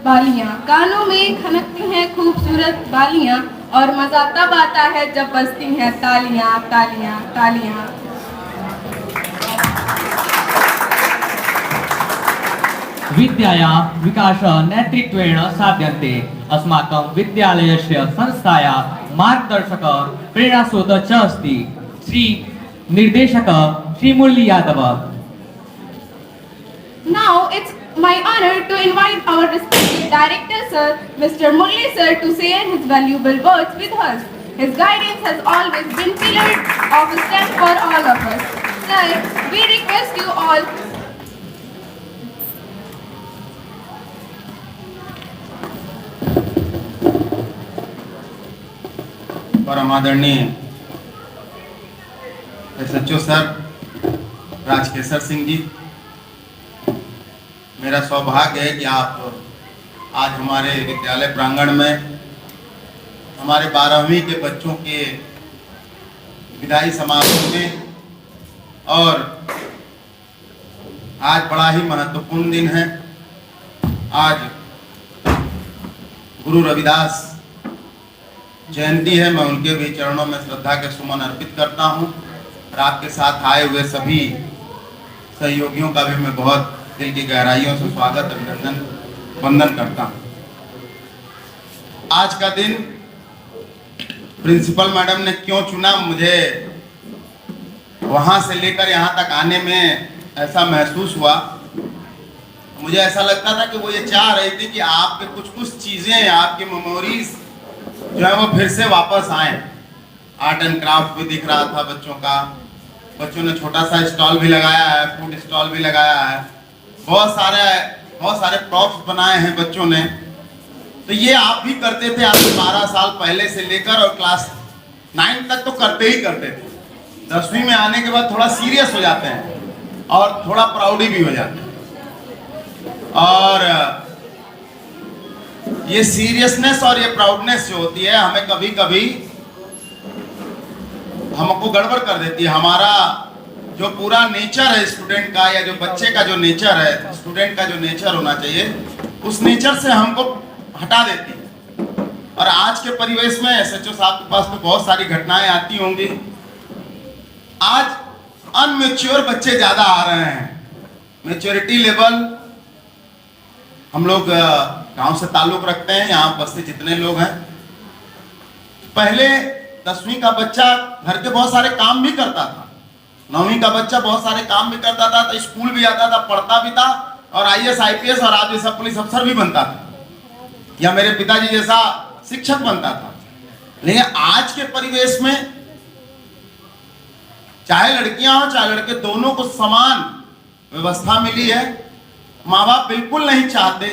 बालियां, कानों में खनकती हैं खूबसूरत बालियां, और मजा तब आता है जब बजती हैं तालियां तालियां तालियां। विद्यायां विकास नेतृत्वेण साध्यन्ते। अस्माकं विद्यालयस्य संस्थायाः मार्गदर्शक प्रेरणास्रोत च अस्ति श्री निर्देशक श्री मुरली Yadav. Now it's my honor to invite our respected director sir, Mr. Murli sir, to share his valuable words with us. His guidance has always been pillar of strength for all of us. Sir, we request you all परम आदरणीय SHO sir Rajkeshar Singh ji, मेरा सौभाग्य है कि आप आज हमारे विद्यालय प्रांगण में हमारे 12वीं के बच्चों के विदाई समारोह में, और आज बड़ा ही महत्वपूर्ण दिन है। आज गुरु रविदास जयंती है। मैं उनके भी चरणों में श्रद्धा के सुमन अर्पित करता हूं, और आपके साथ आए हुए सभी सहयोगियों का भी मैं बहुत दिल की गहराइयों से स्वागत अभिनंदन वंदन करता हूं। आज का दिन प्रिंसिपल मैडम ने क्यों चुना, मुझे वहां से लेकर यहाँ तक आने में ऐसा महसूस हुआ। मुझे ऐसा लगता था कि वो ये चाह रही थी कि आपके कुछ चीजें, आपकी मेमोरीज जो है वो फिर से वापस आए। आर्ट एंड क्राफ्ट भी दिख रहा था बच्चों का, बच्चों ने छोटा सा स्टॉल भी लगाया है, फूड स्टॉल भी लगाया है, बहुत सारे प्रॉप्स बनाए हैं बच्चों ने। तो ये आप भी करते थे आज 12 साल पहले से लेकर, और क्लास 9 तक तो करते ही करते थे। 10वीं में आने के बाद थोड़ा सीरियस हो जाते हैं और थोड़ा प्राउडी भी हो जाते हैं, और ये सीरियसनेस और ये प्राउडनेस जो होती है हमें कभी कभी हमको गड़बड़ कर देती है। हमारा जो पूरा नेचर है स्टूडेंट का, या जो बच्चे का जो नेचर है, स्टूडेंट का जो नेचर होना चाहिए, उस नेचर से हमको हटा देती है। और आज के परिवेश में SHO साहब के पास तो बहुत सारी घटनाएं आती होंगी। आज अनमेच्योर बच्चे ज्यादा आ रहे हैं। मैच्योरिटी लेवल, हम लोग गांव से ताल्लुक रखते हैं, यहाँ बस्ती जितने लोग हैं, पहले 10वीं का बच्चा घर के बहुत सारे काम भी करता था, 9वीं का बच्चा बहुत सारे काम भी करता था, तो स्कूल भी आता था, पढ़ता भी था, और IAS IPS और आप जैसा पुलिस अफसर भी बनता था, या मेरे पिताजी जैसा शिक्षक बनता था। लेकिन आज के परिवेश में चाहे लड़कियां हो चाहे लड़के, दोनों को समान व्यवस्था मिली है। माँ बाप बिल्कुल नहीं चाहते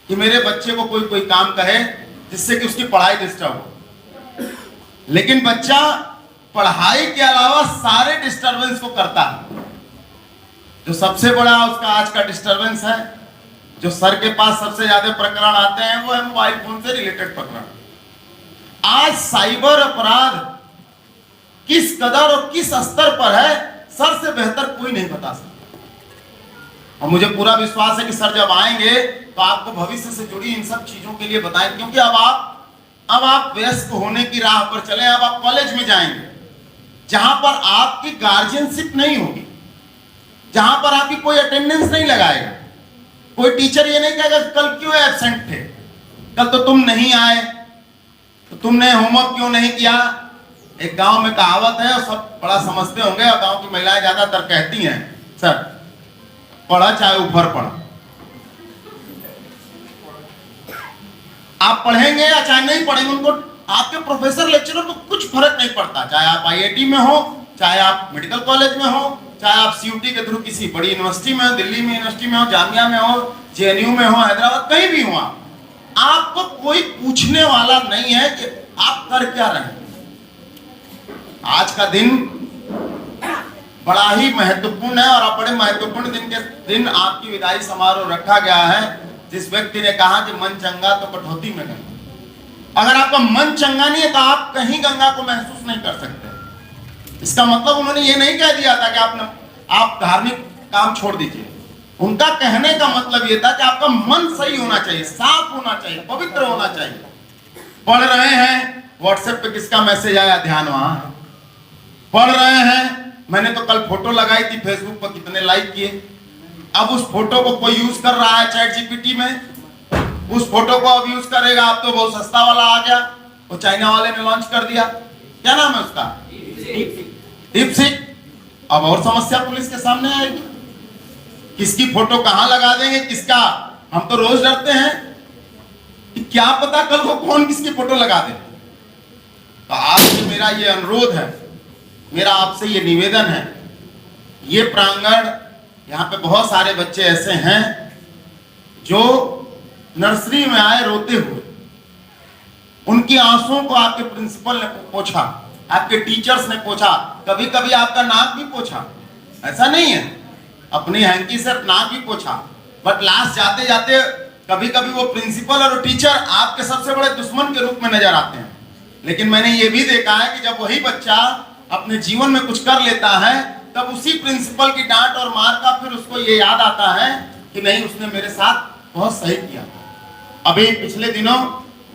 कि मेरे बच्चे को कोई काम कहे जिससे कि उसकी पढ़ाई डिस्टर्ब हो, लेकिन बच्चा पढ़ाई के अलावा सारे डिस्टरबेंस को करता है। जो सबसे बड़ा उसका आज का डिस्टरबेंस है, जो सर के पास सबसे ज्यादा प्रकरण आते हैं, वो है मोबाइल फोन से रिलेटेड प्रकरण। आज साइबर अपराध किस कदर और किस स्तर पर है, सर से बेहतर कोई नहीं बता सकता। और मुझे पूरा विश्वास है कि सर जब आएंगे तो आपको भविष्य से जुड़ी इन सब चीजों के लिए बताएंगे, क्योंकि अब आप वयस्क होने की राह पर चले। अब आप कॉलेज में जाएंगे जहां पर आपकी गार्जियनशिप नहीं होगी, जहां पर आपकी कोई अटेंडेंस नहीं लगाएगा, कोई टीचर ये नहीं कहेगा कल क्यों एब्सेंट थे, कल तो तुम नहीं आए, तो तुमने होमवर्क क्यों नहीं किया। एक गांव में कहावत है, और सब बड़ा समझते होंगे, और गांव की महिलाएं ज्यादातर कहती हैं, सर पढ़ा चाहे ऊपर पढ़ा, आप पढ़ेंगे या चाहे नहीं पढ़ेंगे, उनको आपके प्रोफेसर लेक्चरर को कुछ फर्क नहीं पड़ता। चाहे आप IIT में हो, चाहे आप मेडिकल कॉलेज में हो, चाहे आप CUT के थ्रू किसी बड़ी यूनिवर्सिटी में हो, दिल्ली में यूनिवर्सिटी में हो, जामिया में हो, JNU में हो, हैदराबाद, कहीं भी हो, आपको कोई पूछने वाला नहीं है कि आप कर क्या रहे हैं। आज का दिन बड़ा ही महत्वपूर्ण है, और बड़े महत्वपूर्ण दिन आपकी विदाई समारोह रखा गया है। जिस व्यक्ति ने कहा कि मन चंगा तो कटौती में गंगा, अगर आपका मन चंगा नहीं है तो आप कहीं गंगा को महसूस नहीं कर सकते। इसका मतलब उन्होंने ये नहीं कह दिया था कि आप धार्मिक काम छोड़ दीजिए, उनका कहने का मतलब यह था कि आपका मन सही होना चाहिए, साफ होना चाहिए, पवित्र होना चाहिए। पढ़ रहे हैं, व्हाट्सएप पे किसका मैसेज आया, ध्यान वहां है। पढ़ रहे हैं, मैंने तो कल फोटो लगाई थी फेसबुक पर, कितने लाइक किए। अब उस फोटो को कोई यूज कर रहा है चैट जीपीटी में, उस फोटो को अब यूज करेगा। अब तो बहुत सस्ता वाला आ गया, वो चाइना वाले ने लॉन्च कर दिया, क्या नाम है उसका, डीपसीक। अब और समस्या पुलिस के सामने आएगी, किसकी फोटो कहां लगा देंगे, किसका। हम तो रोज डरते हैं कि क्या पता कल को कौन किसकी फोटो लगा दे। तो आपसे मेरा ये अनुरोध है, मेरा आपसे ये निवेदन है, ये प्रांगण, यहाँ पे बहुत सारे बच्चे ऐसे हैं जो नर्सरी में आए रोते हुए, उनकी आंसुओं को आपके प्रिंसिपल ने पोंछा, आपके टीचर्स ने पोंछा, कभी कभी आपका नाक भी पोंछा, ऐसा नहीं है, अपनी हैंकी से नाक भी पोंछा। बट लास्ट जाते जाते कभी कभी वो प्रिंसिपल और टीचर आपके सबसे बड़े दुश्मन के रूप में नजर आते हैं। लेकिन मैंने ये भी देखा है कि जब वही बच्चा अपने जीवन में कुछ कर लेता है, तब उसी प्रिंसिपल की डांट और मार का फिर उसको ये याद आता है कि नहीं, उसने मेरे साथ बहुत सही किया। अभी पिछले दिनों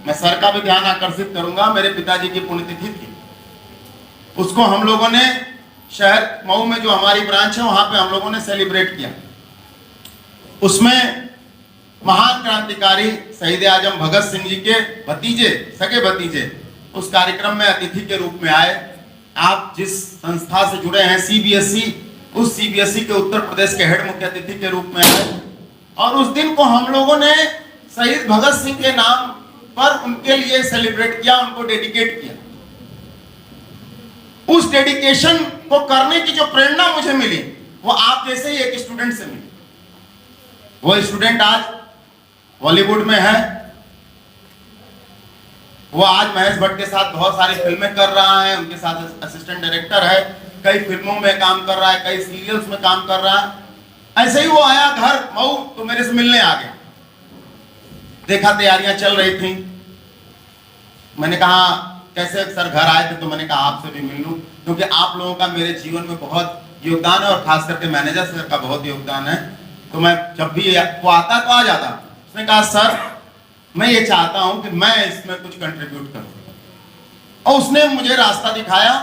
मैं सर का भी ध्यान आकर्षित करूंगा, मेरे पिताजी की पुण्यतिथि थी, उसको हम लोगों ने शहर मऊ में जो हमारी ब्रांच है वहां पे हम लोगों ने सेलिब्रेट किया। उसमें महान क्रांतिकारी शहीद आजम भगत सिंह जी के भतीजे, सगे भतीजे, उस कार्यक्रम में अतिथि के रूप में आए। आप जिस संस्था से जुड़े हैं सीबीएसई, उस सीबीएसई के उत्तर प्रदेश के हेड मुख्य अतिथि के रूप में आए, और उस दिन को हम लोगों ने शहीद भगत सिंह के नाम पर उनके लिए सेलिब्रेट किया, उनको डेडिकेट किया। उस डेडिकेशन को करने की जो प्रेरणा मुझे मिली वो आप जैसे ही एक स्टूडेंट से मिली। वो स्टूडेंट आज बॉलीवुड में है, वो आज महेश भट्ट के साथ बहुत सारी फिल्में कर रहा है, उनके साथ असिस्टेंट डायरेक्टर है, कई फिल्मों में काम कर रहा है, कई सीरियल्स में काम कर रहा है। ऐसे ही वो आया घर मऊ तो मेरे से मिलने आ गया, देखा तैयारियां चल रही थी, मैंने कहा कैसे सर घर आए थे, तो मैंने कहा आपसे भी मिल लूं, क्योंकि आप लोगों का मेरे जीवन में बहुत योगदान है और खास करके मैनेजर सर का बहुत योगदान है। तो मैं जब भी वो आता तो आ जाता। उसने कहा सर मैं ये चाहता हूं कि मैं इसमें कुछ कंट्रीब्यूट करूं, और उसने मुझे रास्ता दिखाया।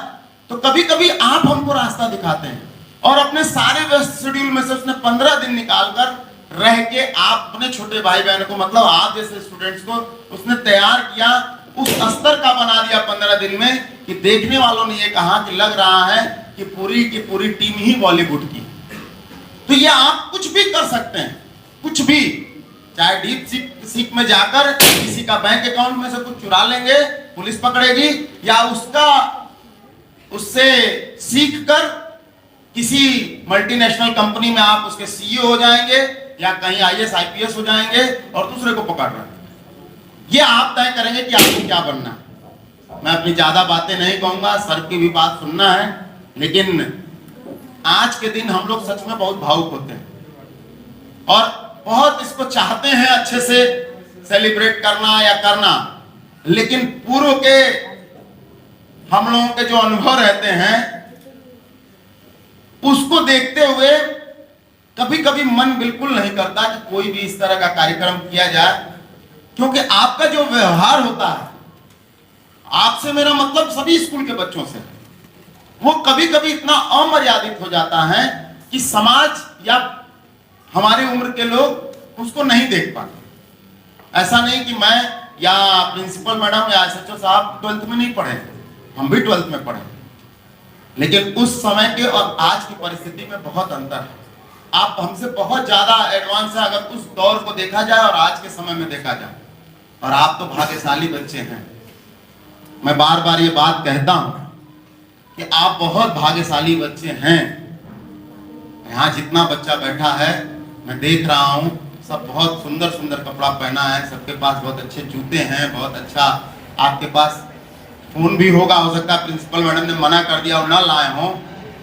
तो कभी कभी आप हमको रास्ता दिखाते हैं, और अपने सारे व्यस्त शेड्यूल में से उसने 15 दिन निकालकर रह के आप अपने छोटे भाई बहन को, मतलब आप जैसे स्टूडेंट्स को उसने तैयार किया, उस स्तर का बना दिया 15 दिन में कि देखने वालों ने ये कहा कि लग रहा है कि पूरी की पूरी टीम ही बॉलीवुड की। तो ये आप कुछ भी कर सकते हैं, कुछ भी, चाहे डीप सीक में जाकर किसी का बैंक अकाउंट में से कुछ चुरा लेंगे, पुलिस पकड़ेगी, या उससे सीख कर किसी मल्टीनेशनल कंपनी में आप उसके सीईओ हो जाएंगे, या कहीं आईएएस आईपीएस हो जाएंगे और दूसरे को पकड़ रहे हैं। ये आप तय करेंगे कि आपको क्या बनना है। मैं अपनी ज्यादा बातें नहीं कहूंगा, सर की भी बात सुनना है, लेकिन आज के दिन हम लोग सच में बहुत भावुक होते हैं और बहुत इसको चाहते हैं अच्छे से सेलिब्रेट करना या करना, लेकिन पूर्व के हम लोगों के जो अनुभव रहते हैं उसको देखते हुए कभी कभी मन बिल्कुल नहीं करता कि कोई भी इस तरह का कार्यक्रम किया जाए, क्योंकि आपका जो व्यवहार होता है, आपसे मेरा मतलब सभी स्कूल के बच्चों से, वो कभी कभी इतना अमर्यादित हो जाता है कि समाज या हमारी उम्र के लोग उसको नहीं देख पाते। ऐसा नहीं कि मैं या प्रिंसिपल मैडम या एसएचओ साहब 12th में नहीं पढ़े, हम भी 12th में पढ़े, लेकिन उस समय के और आज की परिस्थिति में बहुत अंतर है। आप हमसे बहुत ज्यादा एडवांस है अगर उस दौर को देखा जाए और आज के समय में देखा जाए, और आप तो भाग्यशाली बच्चे हैं। मैं बार बार ये बात कहता हूं कि आप बहुत भाग्यशाली बच्चे हैं। यहाँ जितना बच्चा बैठा है मैं देख रहा हूँ, सब बहुत सुंदर सुंदर कपड़ा पहना है, सबके पास बहुत अच्छे जूते हैं, बहुत अच्छा, आपके पास फोन भी होगा, हो सकता है प्रिंसिपल मैडम ने मना कर दिया और ना लाए हों,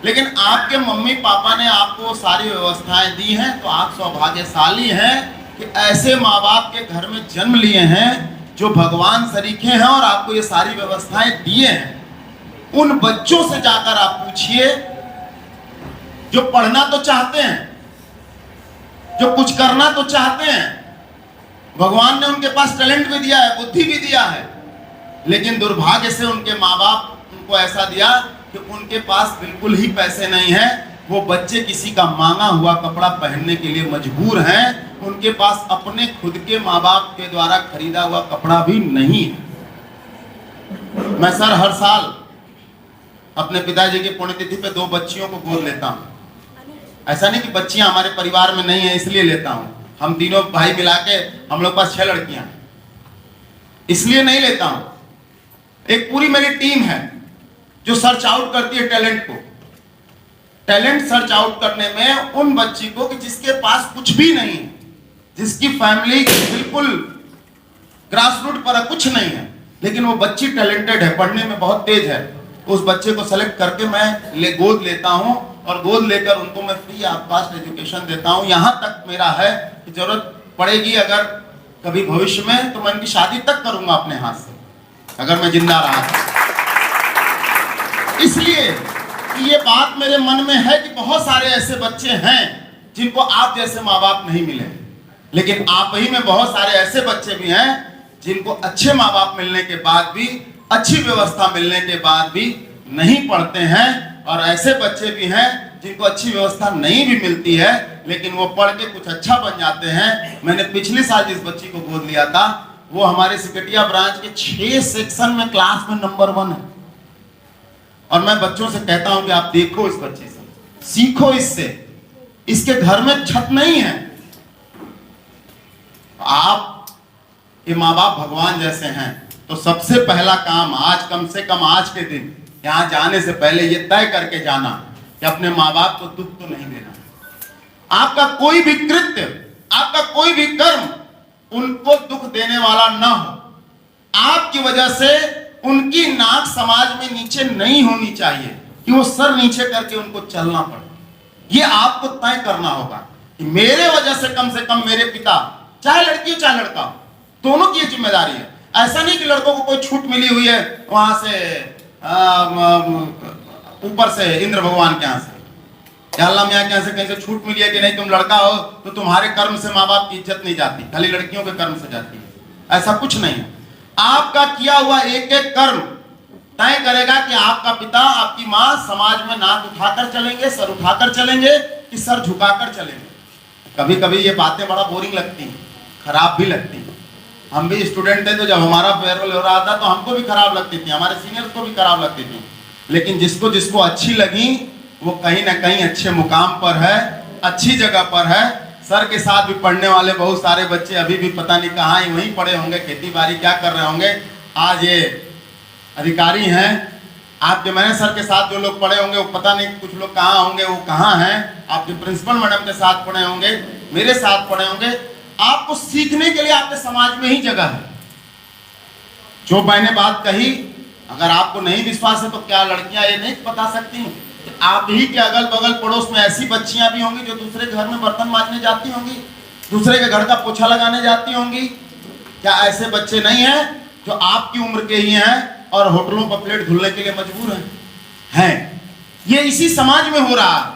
लेकिन आपके मम्मी पापा ने आपको सारी व्यवस्थाएं दी हैं। तो आप सौभाग्यशाली हैं कि ऐसे माँ बाप के घर में जन्म लिए हैं जो भगवान सरीखे हैं और आपको ये सारी व्यवस्थाएं दिए हैं। उन बच्चों से जाकर आप पूछिए जो पढ़ना तो चाहते हैं, जो कुछ करना तो चाहते हैं, भगवान ने उनके पास टैलेंट भी दिया है, बुद्धि भी दिया है, लेकिन दुर्भाग्य से उनके माँ बाप उनको ऐसा दिया कि उनके पास बिल्कुल ही पैसे नहीं है। वो बच्चे किसी का मांगा हुआ कपड़ा पहनने के लिए मजबूर हैं। उनके पास अपने खुद के माँ बाप के द्वारा खरीदा हुआ कपड़ा भी नहीं है। मैं सर हर साल अपने पिताजी की पुण्यतिथि पे 2 बच्चियों को गोद लेता हूँ। ऐसा नहीं कि बच्चियां हमारे परिवार में नहीं है इसलिए लेता हूँ, हम तीनों भाई मिला के हम लोग पास 6 लड़कियां हैं, इसलिए नहीं लेता हूँ। एक पूरी मेरी टीम है जो सर्च आउट करती है टैलेंट को, टैलेंट सर्च आउट करने में उन बच्ची को कि जिसके पास कुछ भी नहीं है, जिसकी फैमिली बिल्कुल ग्रास रूट पर कुछ नहीं है, लेकिन वो बच्ची टैलेंटेड है, पढ़ने में बहुत तेज है, उस बच्चे को सेलेक्ट करके मैं गोद लेता हूं और गोद लेकर उनको मैं फ्री ऑफ कॉस्ट एजुकेशन देता हूं। यहां तक मेरा है कि जरूरत पड़ेगी अगर कभी भविष्य में तो मैं उनकी शादी तक करूंगा अपने हाथ से, अगर मैं जिंदा रहा। इसलिए ये बात मेरे मन में है कि बहुत सारे ऐसे बच्चे हैं जिनको आप जैसे माँ बाप नहीं मिले, लेकिन आप ही में बहुत सारे ऐसे बच्चे भी हैं जिनको अच्छे माँ बाप मिलने के बाद भी, अच्छी व्यवस्था मिलने के बाद भी नहीं पढ़ते हैं, और ऐसे बच्चे भी हैं जिनको अच्छी व्यवस्था नहीं भी मिलती है लेकिन वो पढ़ के कुछ अच्छा बन जाते हैं। मैंने पिछले साल जिस बच्ची को गोद लिया था वो हमारे सिकटिया ब्रांच के 6 सेक्शन में क्लास में नंबर 1 है, और मैं बच्चों से कहता हूं कि आप देखो इस बच्चे से, सीखो इससे, इसके घर में छत नहीं है। आप ये माँ बाप भगवान जैसे हैं, तो सबसे पहला काम आज, कम से कम आज के दिन यहां जाने से पहले ये तय करके जाना कि अपने माँ बाप को दुख तो नहीं देना। आपका कोई भी कृत्य, आपका कोई भी कर्म उनको दुख देने वाला ना हो। आपकी वजह से उनकी नाक समाज में नीचे नहीं होनी चाहिए कि वो सर नीचे करके उनको चलना पड़े। ये आपको तय करना होगा कि मेरे वजह से कम मेरे पिता, चाहे लड़की हो चाहे लड़का हो, दोनों की जिम्मेदारी है। ऐसा नहीं कि लड़कों को कोई छूट मिली हुई है वहां से ऊपर से इंद्र भगवान के यहाँ से, या अल्लाह मियां के यहाँ से कहीं से छूट मिली है कि नहीं तुम लड़का हो तो तुम्हारे कर्म से माँ बाप की इज्जत नहीं जाती, खाली लड़कियों के कर्म से जाती है। ऐसा कुछ नहीं है। आपका किया हुआ एक एक कर्म तय करेगा कि आपका पिता, आपकी माँ समाज में नाक उठाकर चलेंगे, सर उठाकर चलेंगे कि सर झुकाकर चलेंगे। कभी कभी ये बातें बड़ा बोरिंग लगती हैं, खराब भी लगती हैं। हम भी स्टूडेंट थे तो जब हमारा फेयरवेल हो रहा था तो हमको भी खराब लगती थी, हमारे सीनियर्स को भी खराब लगती थी, लेकिन जिसको जिसको अच्छी लगी वो कहीं ना कहीं अच्छे मुकाम पर है, अच्छी जगह पर है। सर के साथ भी पढ़ने वाले बहुत सारे बच्चे अभी भी पता नहीं कहाँ ही वहीं पढ़े होंगे, खेती बाड़ी क्या कर रहे होंगे। आज ये अधिकारी हैं आपके, मैंने सर के साथ जो लोग पढ़े होंगे वो पता नहीं कुछ लोग कहाँ होंगे, वो कहाँ हैं। आपके प्रिंसिपल मैडम के साथ पढ़े होंगे, मेरे साथ पढ़े होंगे। आपको सीखने के लिए आपके समाज में ही जगह है। जो मैंने बात कही, अगर आपको नहीं विश्वास है तो क्या लड़कियां ये नहीं बता सकती आप ही के अगल बगल पड़ोस में ऐसी बच्चियां भी होंगी जो दूसरे के घर में बर्तन मांजने जाती होंगी, दूसरे के घर का पोछा लगाने जाती होंगी। क्या ऐसे बच्चे नहीं हैं जो आपकी उम्र के ही हैं और होटलों पर प्लेट धुलने के लिए मजबूर हैं? ये इसी समाज में हो रहा है,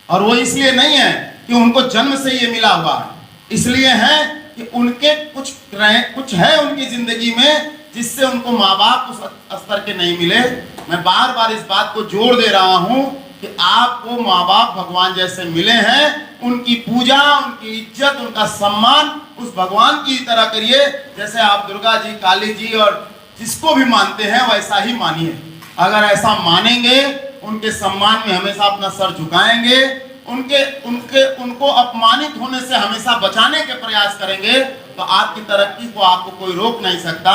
और वो इसलिए नहीं है कि उनको जन्म से ये मिला हुआ है, इसलिए है कि उनके कुछ है उनकी जिंदगी में जिससे उनको माँ बाप उस स्तर के नहीं मिले। मैं बार बार इस बात को जोर दे रहा हूं कि आपको माँ बाप भगवान जैसे मिले हैं, उनकी पूजा, उनकी इज्जत, उनका सम्मान उस भगवान की तरह करिए जैसे आप दुर्गा जी, काली जी और जिसको भी मानते हैं वैसा ही मानिए। अगर ऐसा मानेंगे, उनके सम्मान में हमेशा अपना सर झुकाएंगे, उनको अपमानित होने से हमेशा बचाने के प्रयास करेंगे, तो आपकी तरक्की को आपको कोई रोक नहीं सकता।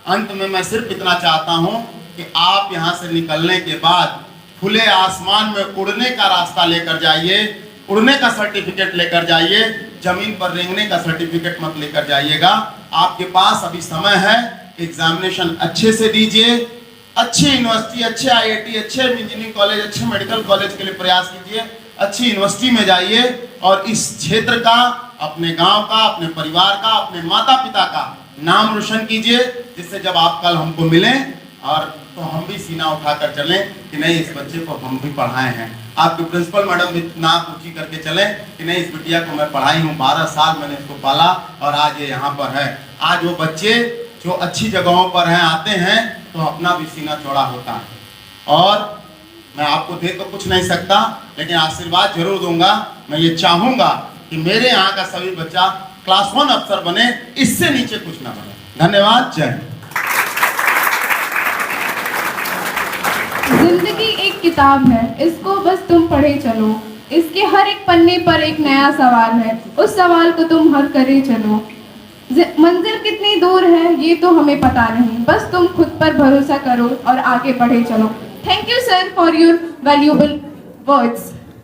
अंत में मैं सिर्फ इतना चाहता हूं कि आप यहां से निकलने के बाद खुले आसमान में उड़ने का रास्ता लेकर जाइए, उड़ने का सर्टिफिकेट लेकर जाइए, जमीन पर रेंगने का सर्टिफिकेट मत लेकर जाइएगा। आपके पास अभी समय है, एग्जामिनेशन अच्छे से दीजिए, अच्छी यूनिवर्सिटी, अच्छे IIT, अच्छे इंजीनियरिंग कॉलेज, अच्छे मेडिकल कॉलेज के लिए प्रयास कीजिए, अच्छी यूनिवर्सिटी में जाइए और इस क्षेत्र का, अपने गांव का, अपने परिवार का, अपने माता पिता का नाम रोशन कीजिए, जिससे जब आप कल हमको मिलें और तो हम भी सीना उठाकर चलें कि नहीं, इस बच्चे को हम भी पढ़ाए हैं। आपके प्रिंसिपल मैडम भी नाक ऊंची करके चले कि नहीं, इस बिटिया को मैं पढ़ाई हूँ, 12 साल मैंने इसको पाला और आज ये यहाँ पर है। आज वो बच्चे जो अच्छी जगहों पर हैं आते हैं तो अपना भी सीना चौड़ा होता है। और मैं आपको दे तो कुछ नहीं सकता, लेकिन आशीर्वाद जरूर दूंगा। मैं ये चाहूंगा कि मेरे यहाँ का सभी बच्चा क्लास 1 अफसर बने, इससे नीचे कुछ ना बने। धन्यवाद। जय हिंद। जिंदगी एक किताब है, इसको बस तुम पढ़े चलो। इसके हर एक पन्ने पर एक नया सवाल है, उस सवाल को तुम हल करे चलो। मंजिल कितनी दूर है ये तो हमें पता नहीं, बस तुम खुद पर भरोसा करो और आगे बढ़े चलो। Thank you sir for your valuable words.